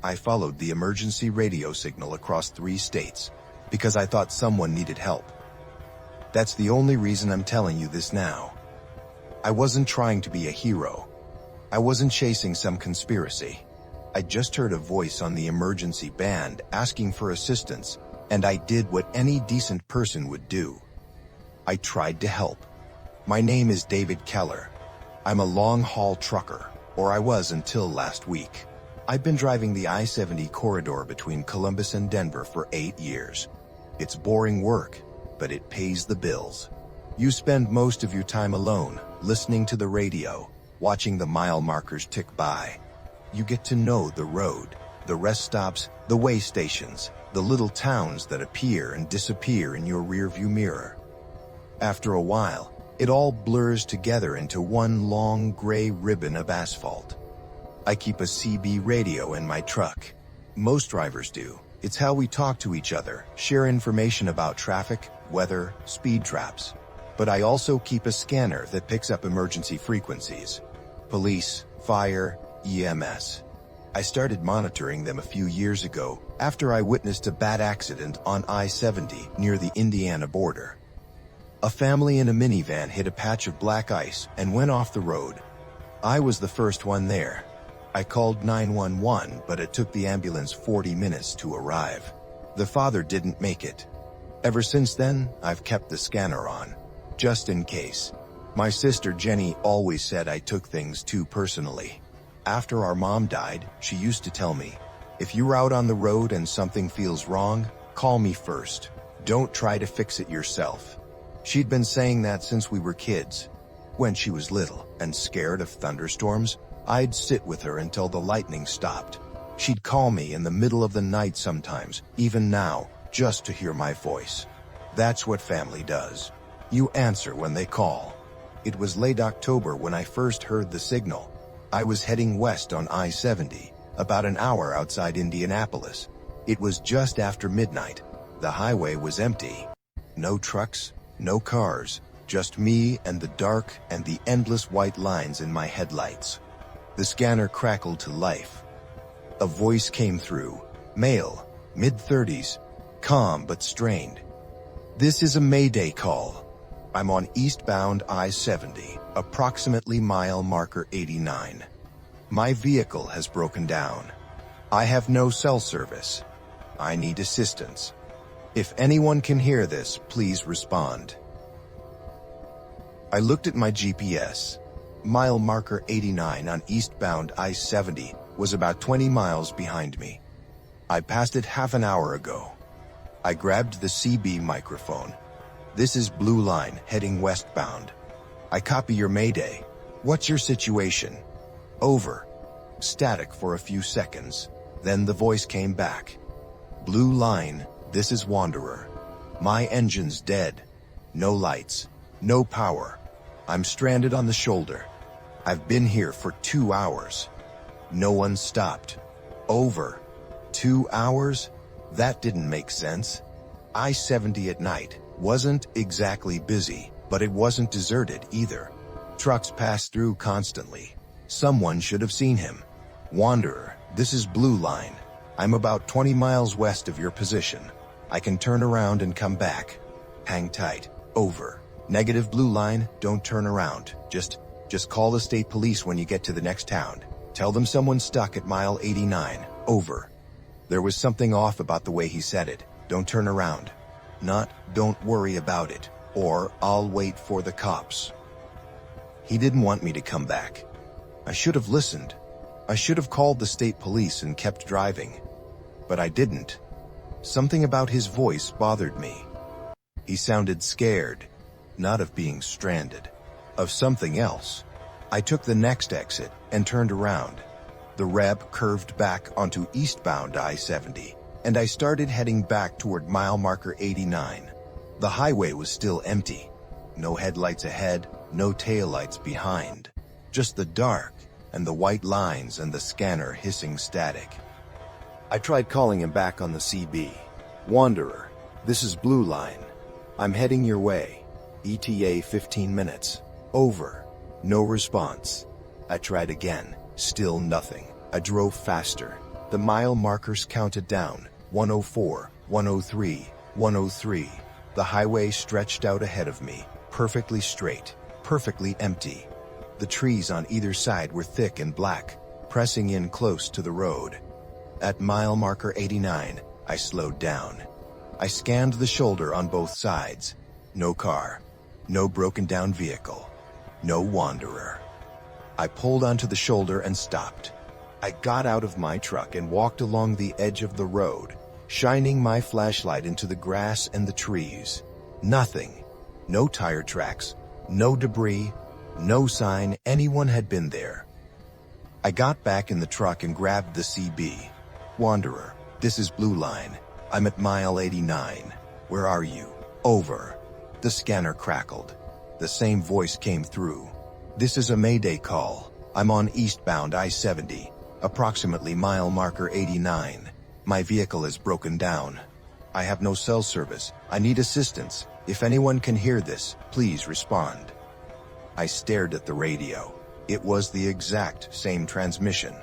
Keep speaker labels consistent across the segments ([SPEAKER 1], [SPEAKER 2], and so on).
[SPEAKER 1] I followed the emergency radio signal across 3 states because I thought someone needed help. That's the only reason I'm telling you this now. I wasn't trying to be a hero. I wasn't chasing some conspiracy. I just heard a voice on the emergency band asking for assistance, and I did what any decent person would do. I tried to help. My name is David Keller. I'm a long-haul trucker, or I was until last week. I've been driving the I-70 corridor between Columbus and Denver for 8 years. It's boring work, but it pays the bills. You spend most of your time alone, listening to the radio, watching the mile markers tick by. You get to know the road, the rest stops, the way stations, the little towns that appear and disappear in your rearview mirror. After a while, it all blurs together into one long gray ribbon of asphalt. I keep a CB radio in my truck. Most drivers do. It's how we talk to each other, share information about traffic, weather, speed traps. But I also keep a scanner that picks up emergency frequencies. Police, fire, EMS. I started monitoring them a few years ago after I witnessed a bad accident on I-70 near the Indiana border. A family in a minivan hit a patch of black ice and went off the road. I was the first one there. I called 911, but it took the ambulance 40 minutes to arrive. The father didn't make it. Ever since then, I've kept the scanner on, just in case. My sister Jenny always said I took things too personally. After our mom died, she used to tell me, if you're out on the road and something feels wrong, call me first. Don't try to fix it yourself. She'd been saying that since we were kids. When she was little and scared of thunderstorms, I'd sit with her until the lightning stopped. She'd call me in the middle of the night sometimes, even now, just to hear my voice. That's what family does. You answer when they call. It was late October when I first heard the signal. I was heading west on I-70, about an hour outside Indianapolis. It was just after midnight. The highway was empty. No trucks, no cars, just me and the dark and the endless white lines in my headlights. The scanner crackled to life. A voice came through, male, mid-30s, calm but strained. This is a Mayday call. I'm on eastbound I-70, approximately mile marker 89. My vehicle has broken down. I have no cell service. I need assistance. If anyone can hear this, please respond. I looked at my GPS. Mile marker 89 on eastbound I-70 was about 20 miles behind me. I passed it half an hour ago. I grabbed the CB microphone. This is Blue Line heading westbound. I copy your Mayday. What's your situation? Over. Static for a few seconds. Then the voice came back. Blue Line, this is Wanderer. My engine's dead. No lights. No power. I'm stranded on the shoulder. I've been here for 2 hours. No one stopped. Over. 2 hours? That didn't make sense. I-70 at night wasn't exactly busy, but it wasn't deserted either. Trucks passed through constantly. Someone should have seen him. Wanderer, this is Blue Line. I'm about 20 miles west of your position. I can turn around and come back. Hang tight. Over. Negative Blue Line, don't turn around. Just call the state police when you get to the next town. Tell them someone's stuck at mile 89. Over. There was something off about the way he said it. Don't turn around. Not, don't worry about it. Or, I'll wait for the cops. He didn't want me to come back. I should have listened. I should have called the state police and kept driving. But I didn't. Something about his voice bothered me. He sounded scared. Not of being stranded. Of something else. I took the next exit and turned around. The rep curved back onto eastbound I-70, and I started heading back toward mile marker 89. The highway was still empty. No headlights ahead, no taillights behind. Just the dark and the white lines and the scanner hissing static. I tried calling him back on the CB. Wanderer, this is Blue Line. I'm heading your way. ETA 15 minutes. Over. No response. I tried again. Still nothing. I drove faster. The mile markers counted down, 104, 103, 103. The highway stretched out ahead of me, perfectly straight, perfectly empty. The trees on either side were thick and black, pressing in close to the road. At mile marker 89, I slowed down. I scanned the shoulder on both sides. No car, no broken down vehicle, no wanderer. I pulled onto the shoulder and stopped. I got out of my truck and walked along the edge of the road, shining my flashlight into the grass and the trees. Nothing. No tire tracks, no debris, no sign anyone had been there. I got back in the truck and grabbed the CB. Wanderer, this is Blue Line. I'm at mile 89. Where are you? Over. The scanner crackled. The same voice came through. This is a Mayday call. I'm on eastbound I-70, approximately mile marker 89. My vehicle is broken down. I have no cell service. I need assistance. If anyone can hear this, please respond. I stared at the radio. It was the exact same transmission.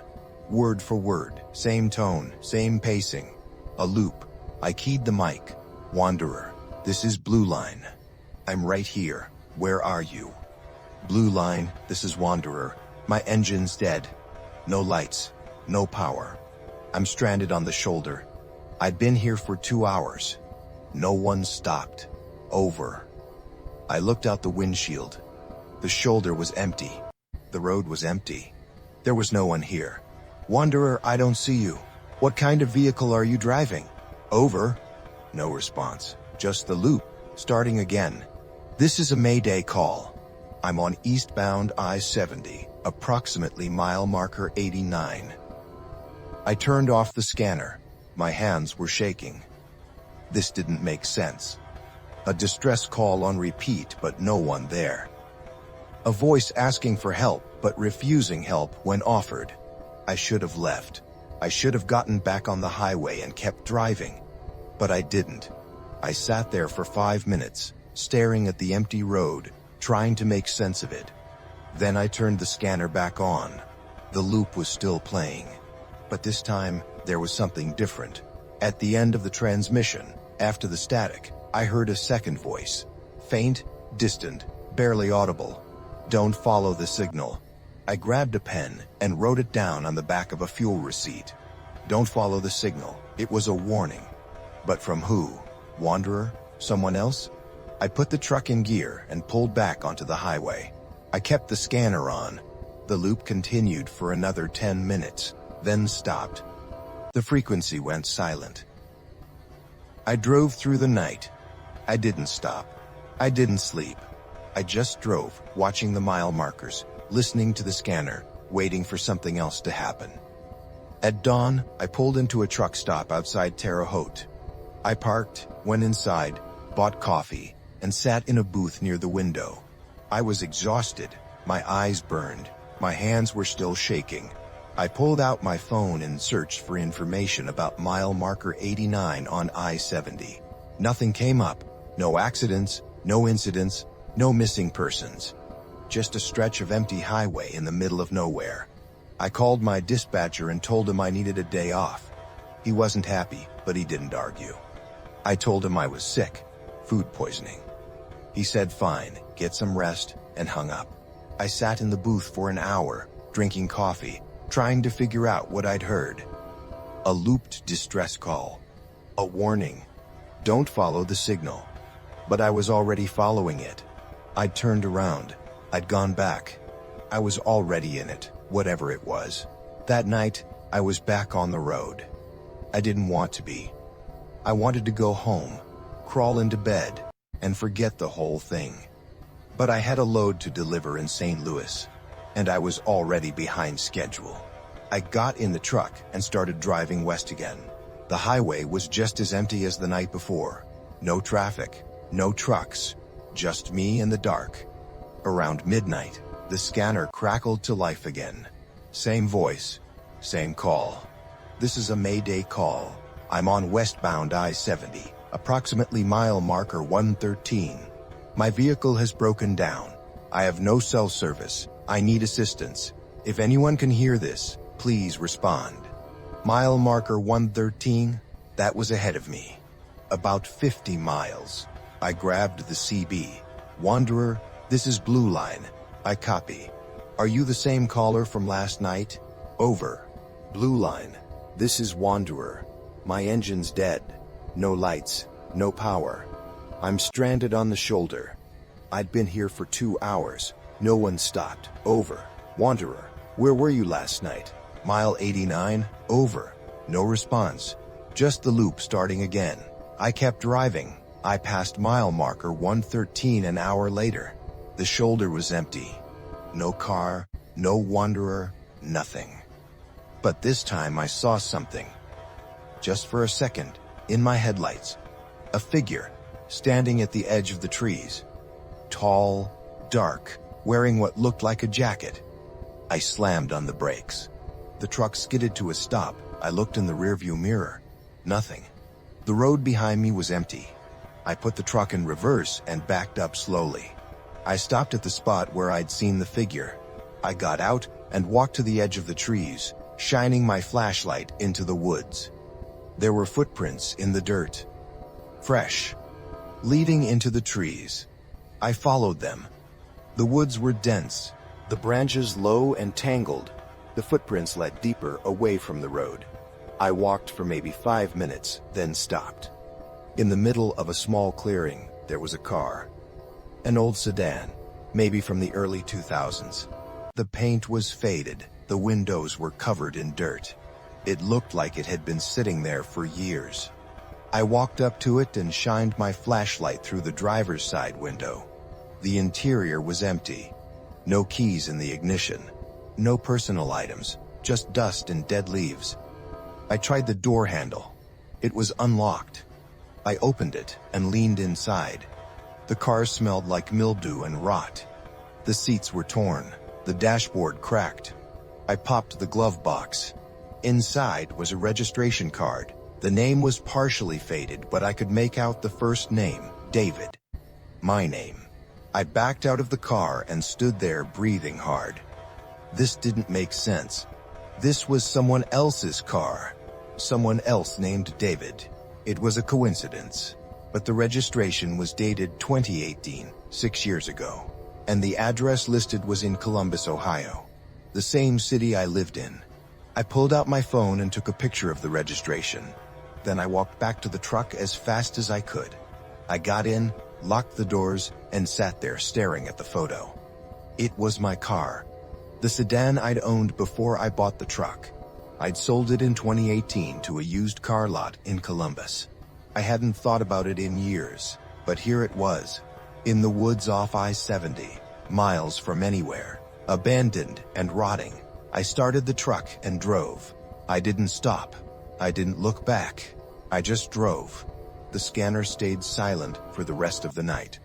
[SPEAKER 1] Word for word, same tone, same pacing. A loop. I keyed the mic. Wanderer, this is Blue Line. I'm right here. Where are you? Blue Line, this is Wanderer. My engine's dead. No lights, no power. I'm stranded on the shoulder. I'd been here for 2 hours. No one stopped. Over. I looked out the windshield. The shoulder was empty. The road was empty. There was no one here. Wanderer, I don't see you. What kind of vehicle are you driving? Over. No response. Just the loop. Starting again. This is a Mayday call. I'm on eastbound I-70, approximately mile marker 89. I turned off the scanner. My hands were shaking. This didn't make sense. A distress call on repeat, but no one there. A voice asking for help, but refusing help when offered. I should have left. I should have gotten back on the highway and kept driving. But I didn't. I sat there for 5 minutes, staring at the empty road, trying to make sense of it. Then I turned the scanner back on. The loop was still playing. But this time, there was something different. At the end of the transmission, after the static, I heard a second voice. Faint, distant, barely audible. Don't follow the signal. I grabbed a pen and wrote it down on the back of a fuel receipt. Don't follow the signal. It was a warning. But from who? Wanderer? Someone else? I put the truck in gear and pulled back onto the highway. I kept the scanner on. The loop continued for another 10 minutes, then stopped. The frequency went silent. I drove through the night. I didn't stop. I didn't sleep. I just drove, watching the mile markers, listening to the scanner, waiting for something else to happen. At dawn, I pulled into a truck stop outside Terre Haute. I parked, went inside, bought coffee, and sat in a booth near the window. I was exhausted, my eyes burned, my hands were still shaking. I pulled out my phone and searched for information about mile marker 89 on I-70. Nothing came up. No accidents, no incidents, no missing persons. Just a stretch of empty highway in the middle of nowhere. I called my dispatcher and told him I needed a day off. He wasn't happy, but he didn't argue. I told him I was sick, food poisoning. He said fine, get some rest, and hung up. I sat in the booth for an hour, drinking coffee, trying to figure out what I'd heard. A looped distress call. A warning. Don't follow the signal. But I was already following it. I'd turned around. I'd gone back. I was already in it, whatever it was. That night, I was back on the road. I didn't want to be. I wanted to go home, crawl into bed, and forget the whole thing. But I had a load to deliver in St. Louis, and I was already behind schedule. I got in the truck and started driving west again. The highway was just as empty as the night before. No traffic, no trucks, just me in the dark. Around midnight, the scanner crackled to life again. Same voice, same call. This is a Mayday call. I'm on westbound I-70, approximately mile marker 113. My vehicle has broken down. I have no cell service. I need assistance. If anyone can hear this, please respond. Mile marker 113, that was ahead of me. About 50 miles. I grabbed the CB. Wanderer, this is Blue Line. I copy. Are you the same caller from last night? Over. Blue Line, this is Wanderer. My engine's dead. No lights, no power. I'm stranded on the shoulder. I'd been here for 2 hours. No one stopped. Over. Wanderer, where were you last night? Mile 89, over. No response. Just the loop starting again. I kept driving. I passed mile marker 113 an hour later. The shoulder was empty. No car, no wanderer, nothing. But this time I saw something. Just for a second, in my headlights. A figure, standing at the edge of the trees. Tall, dark, wearing what looked like a jacket. I slammed on the brakes. The truck skidded to a stop. I looked in the rearview mirror. Nothing. The road behind me was empty. I put the truck in reverse and backed up slowly. I stopped at the spot where I'd seen the figure. I got out and walked to the edge of the trees, shining my flashlight into the woods. There were footprints in the dirt. Fresh. Leading into the trees. I followed them. The woods were dense, the branches low and tangled. The footprints led deeper away from the road. I walked for maybe 5 minutes, then stopped. In the middle of a small clearing, there was a car. An old sedan, maybe from the early 2000s. The paint was faded, the windows were covered in dirt. It looked like it had been sitting there for years. I walked up to it and shined my flashlight through the driver's side window. The interior was empty. No keys in the ignition. No personal items, just dust and dead leaves. I tried the door handle. It was unlocked. I opened it and leaned inside. The car smelled like mildew and rot. The seats were torn. The dashboard cracked. I popped the glove box. Inside was a registration card. The name was partially faded, but I could make out the first name, David. My name. I backed out of the car and stood there breathing hard. This didn't make sense. This was someone else's car. Someone else named David. It was a coincidence. But the registration was dated 2018, 6 years ago. And the address listed was in Columbus, Ohio. The same city I lived in. I pulled out my phone and took a picture of the registration. Then I walked back to the truck as fast as I could. I got in, locked the doors, and sat there staring at the photo. It was my car. The sedan I'd owned before I bought the truck. I'd sold it in 2018 to a used car lot in Columbus. I hadn't thought about it in years, but here it was, in the woods off I-70, miles from anywhere, abandoned and rotting. I started the truck and drove. I didn't stop. I didn't look back. I just drove. The scanner stayed silent for the rest of the night.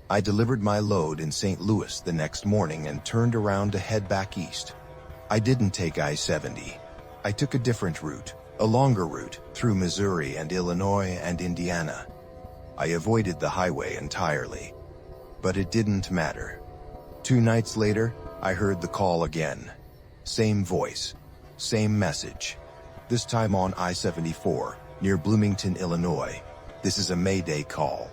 [SPEAKER 1] I delivered my load in St. Louis the next morning and turned around to head back east. I didn't take I-70. I took a different route, a longer route, through Missouri and Illinois and Indiana. I avoided the highway entirely. But it didn't matter. 2 nights later, I heard the call again. Same voice, same message. This time on I-74, near Bloomington, Illinois. This is a Mayday call.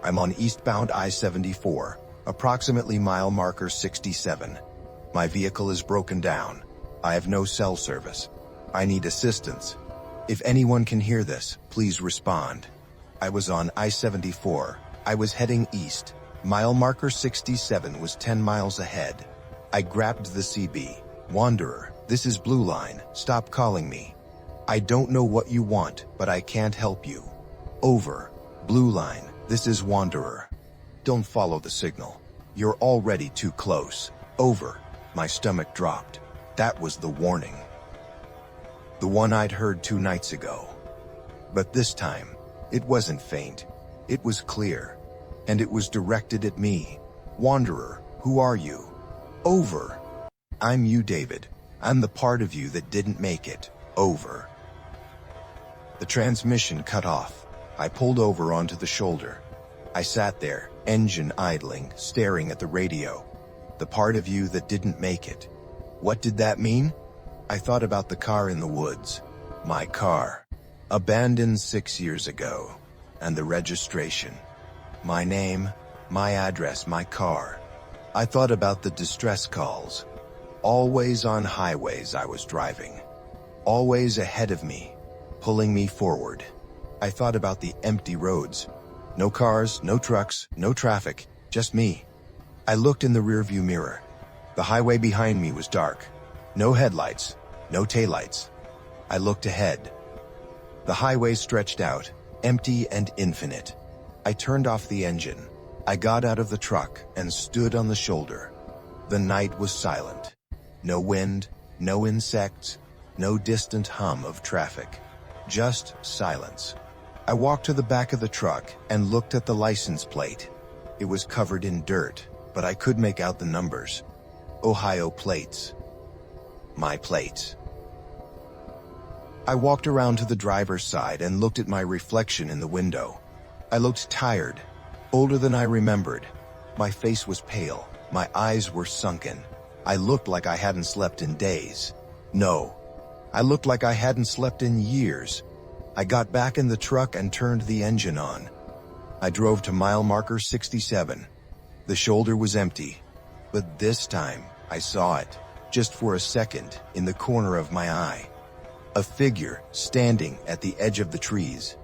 [SPEAKER 1] I'm on eastbound I-74, approximately mile marker 67. My vehicle is broken down. I have no cell service. I need assistance. If anyone can hear this, please respond. I was on I-74. I was heading east. Mile marker 67 was 10 miles ahead. I grabbed the CB. Wanderer, this is Blue Line. Stop calling me. I don't know what you want, but I can't help you. Over. Blue Line, this is Wanderer. Don't follow the signal. You're already too close. Over. My stomach dropped. That was the warning. The one I'd heard 2 nights ago. But this time, it wasn't faint. It was clear. And it was directed at me. Wanderer, who are you? Over. I'm you, David. I'm the part of you that didn't make it. Over. The transmission cut off. I pulled over onto the shoulder. I sat there, engine idling, staring at the radio. The part of you that didn't make it. What did that mean? I thought about the car in the woods. My car. Abandoned 6 years ago. And the registration. My name, my address, my car. I thought about the distress calls. Always on highways I was driving. Always ahead of me, pulling me forward. I thought about the empty roads. No cars, no trucks, no traffic, just me. I looked in the rearview mirror. The highway behind me was dark. No headlights, no taillights. I looked ahead. The highway stretched out, empty and infinite. I turned off the engine. I got out of the truck and stood on the shoulder. The night was silent. No wind, no insects, no distant hum of traffic. Just silence. I walked to the back of the truck and looked at the license plate. It was covered in dirt, but I could make out the numbers. Ohio plates. My plates. I walked around to the driver's side and looked at my reflection in the window. I looked tired, older than I remembered. My face was pale, my eyes were sunken. I looked like I hadn't slept in days. No, I looked like I hadn't slept in years. I got back in the truck and turned the engine on. I drove to mile marker 67. The shoulder was empty, but this time I saw it, just for a second, in the corner of my eye. A figure standing at the edge of the trees.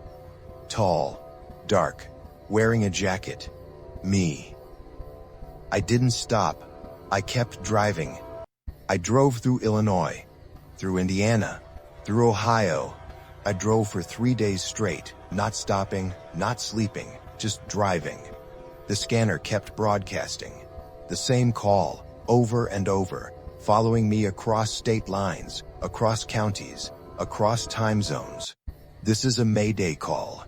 [SPEAKER 1] Tall, dark, wearing a jacket. Me. I didn't stop. I kept driving. I drove through Illinois, through Indiana, through Ohio. I drove for 3 days straight, not stopping, not sleeping, just driving. The scanner kept broadcasting. The same call, over and over, following me across state lines, across counties, across time zones. This is a Mayday call.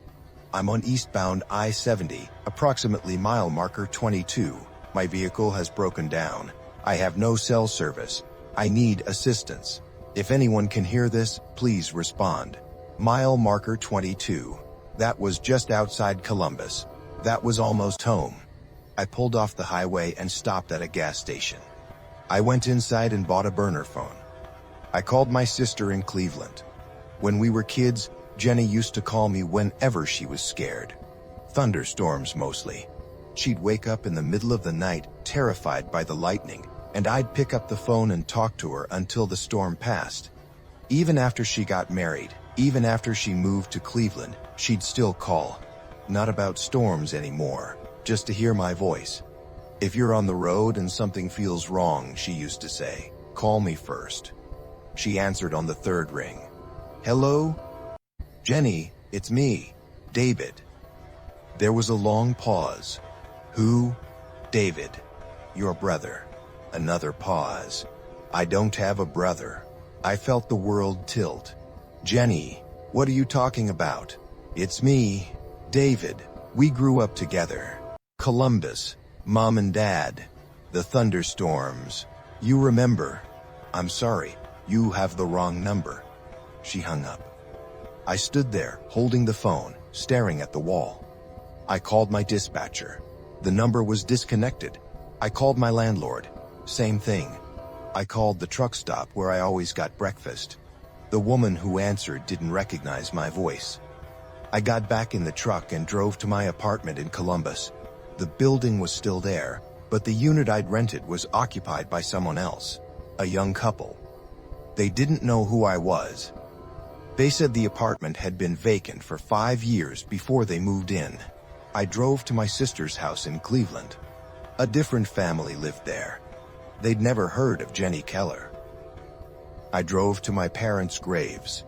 [SPEAKER 1] I'm on eastbound I-70, approximately mile marker 22. My vehicle has broken down. I have no cell service. I need assistance. If anyone can hear this, please respond. Mile marker 22. That was just outside Columbus. That was almost home. I pulled off the highway and stopped at a gas station. I went inside and bought a burner phone. I called my sister in Cleveland. When we were kids, Jenny used to call me whenever she was scared. Thunderstorms mostly. She'd wake up in the middle of the night, terrified by the lightning, and I'd pick up the phone and talk to her until the storm passed. Even after she got married, even after she moved to Cleveland, she'd still call. Not about storms anymore, just to hear my voice. If you're on the road and something feels wrong, she used to say, call me first. She answered on the third ring. Hello? Jenny, it's me, David. There was a long pause. Who? David. Your brother. Another pause. I don't have a brother. I felt the world tilt. Jenny, what are you talking about? It's me, David. We grew up together. Columbus, Mom and Dad. The thunderstorms. You remember. I'm sorry, you have the wrong number. She hung up. I stood there, holding the phone, staring at the wall. I called my dispatcher. The number was disconnected. I called my landlord. Same thing. I called the truck stop where I always got breakfast. The woman who answered didn't recognize my voice. I got back in the truck and drove to my apartment in Columbus. The building was still there, but the unit I'd rented was occupied by someone else, a young couple. They didn't know who I was. They said the apartment had been vacant for 5 years before they moved in. I drove to my sister's house in Cleveland. A different family lived there. They'd never heard of Jenny Keller. I drove to my parents' graves.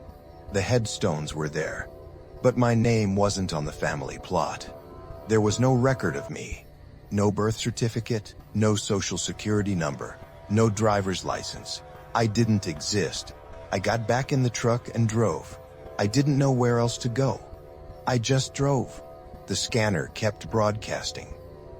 [SPEAKER 1] The headstones were there, but my name wasn't on the family plot. There was no record of me. No birth certificate, no social security number, no driver's license. I didn't exist. I got back in the truck and drove. I didn't know where else to go. I just drove. The scanner kept broadcasting.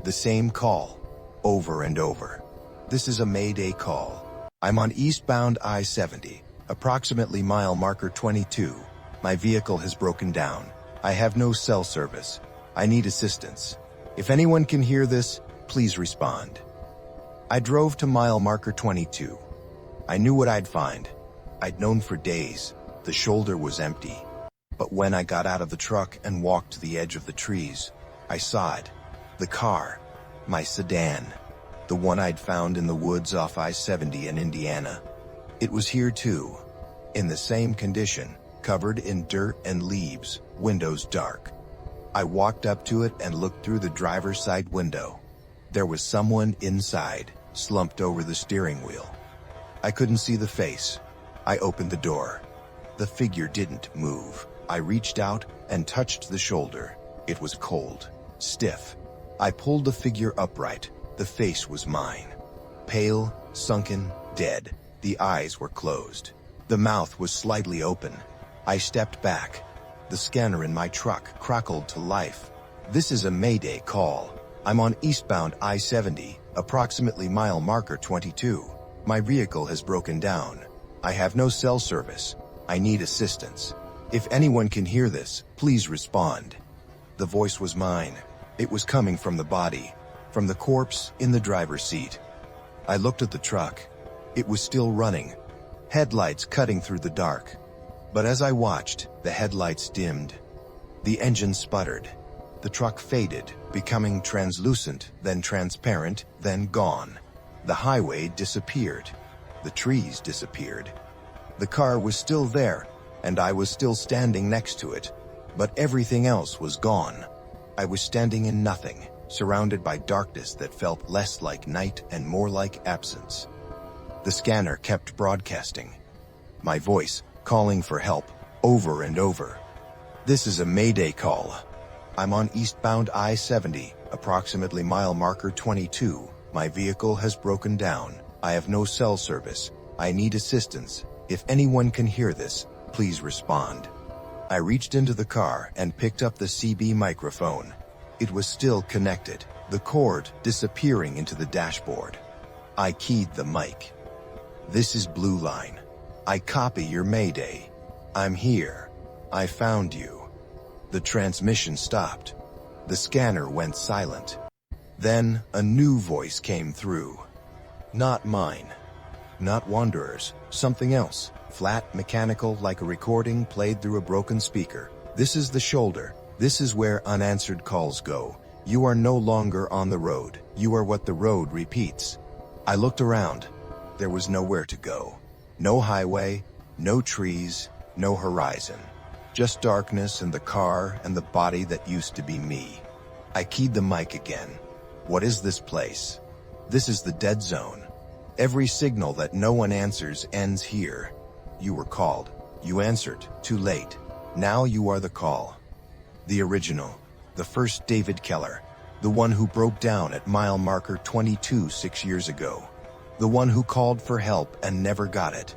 [SPEAKER 1] The same call, over and over. This is a Mayday call. I'm on eastbound I-70, approximately mile marker 22. My vehicle has broken down. I have no cell service. I need assistance. If anyone can hear this, please respond. I drove to mile marker 22. I knew what I'd find. I'd known for days. The shoulder was empty. But when I got out of the truck and walked to the edge of the trees, I saw it. The car. My sedan. The one I'd found in the woods off I-70 in Indiana. It was here too. In the same condition, covered in dirt and leaves, windows dark. I walked up to it and looked through the driver's side window. There was someone inside, slumped over the steering wheel. I couldn't see the face. I opened the door. The figure didn't move. I reached out and touched the shoulder. It was cold, stiff. I pulled the figure upright. The face was mine. Pale, sunken, dead. The eyes were closed. The mouth was slightly open. I stepped back. The scanner in my truck crackled to life. This is a Mayday call. I'm on eastbound I-70, approximately mile marker 22. My vehicle has broken down. I have no cell service. I need assistance. If anyone can hear this, please respond. The voice was mine. It was coming from the body, from the corpse in the driver's seat. I looked at the truck. It was still running, headlights cutting through the dark. But as I watched, the headlights dimmed. The engine sputtered. The truck faded, becoming translucent, then transparent, then gone. The highway disappeared. The trees disappeared. The car was still there, and I was still standing next to it, but everything else was gone. I was standing in nothing, surrounded by darkness that felt less like night and more like absence. The scanner kept broadcasting. My voice, calling for help, over and over. This is a Mayday call. I'm on eastbound I-70, approximately mile marker 22. My vehicle has broken down. I have no cell service. I need assistance. If anyone can hear this, please respond. I reached into the car and picked up the CB microphone. It was still connected, the cord disappearing into the dashboard. I keyed the mic. This is Blue Line. I copy your Mayday. I'm here. I found you. The transmission stopped. The scanner went silent. Then a new voice came through. Not mine. Not Wanderer's. Something else. Flat, mechanical, like a recording played through a broken speaker. This is the shoulder. This is where unanswered calls go. You are no longer on the road. You are what the road repeats. I looked around. There was nowhere to go. No highway, no trees, no horizon. Just darkness and the car and the body that used to be me. I keyed the mic again. What is this place? This is the dead zone. Every signal that no one answers ends here. You were called. You answered. Too late. Now you are the call. The original. The first David Keller. The one who broke down at mile marker 22 6 years ago. The one who called for help and never got it.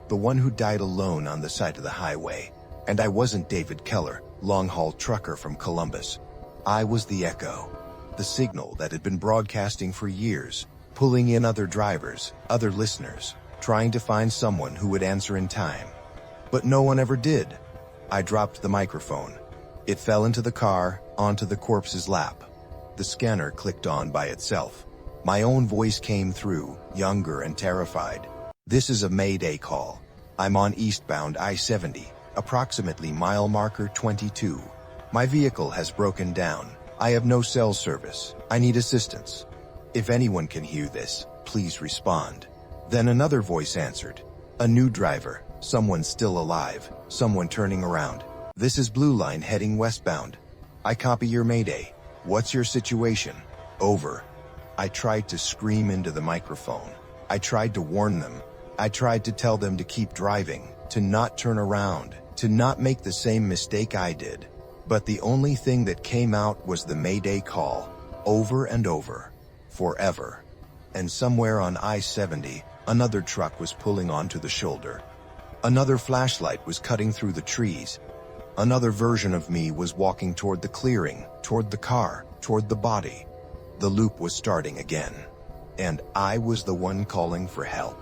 [SPEAKER 1] The one who died alone on the side of the highway. And I wasn't David Keller, long-haul trucker from Columbus. I was the echo. The signal that had been broadcasting for years, pulling in other drivers, other listeners, trying to find someone who would answer in time. But no one ever did. I dropped the microphone. It fell into the car, onto the corpse's lap. The scanner clicked on by itself. My own voice came through, younger and terrified. This is a Mayday call. I'm on eastbound I-70, approximately mile marker 22. My vehicle has broken down. I have no cell service. I need assistance. If anyone can hear this, please respond. Then another voice answered. A new driver, someone still alive, someone turning around. This is Blue Line heading westbound. I copy your Mayday. What's your situation? Over. I tried to scream into the microphone. I tried to warn them. I tried to tell them to keep driving, to not turn around, to not make the same mistake I did. But the only thing that came out was the Mayday call, over and over, forever. And somewhere on I-70, another truck was pulling onto the shoulder. Another flashlight was cutting through the trees. Another version of me was walking toward the clearing, toward the car, toward the body. The loop was starting again. And I was the one calling for help.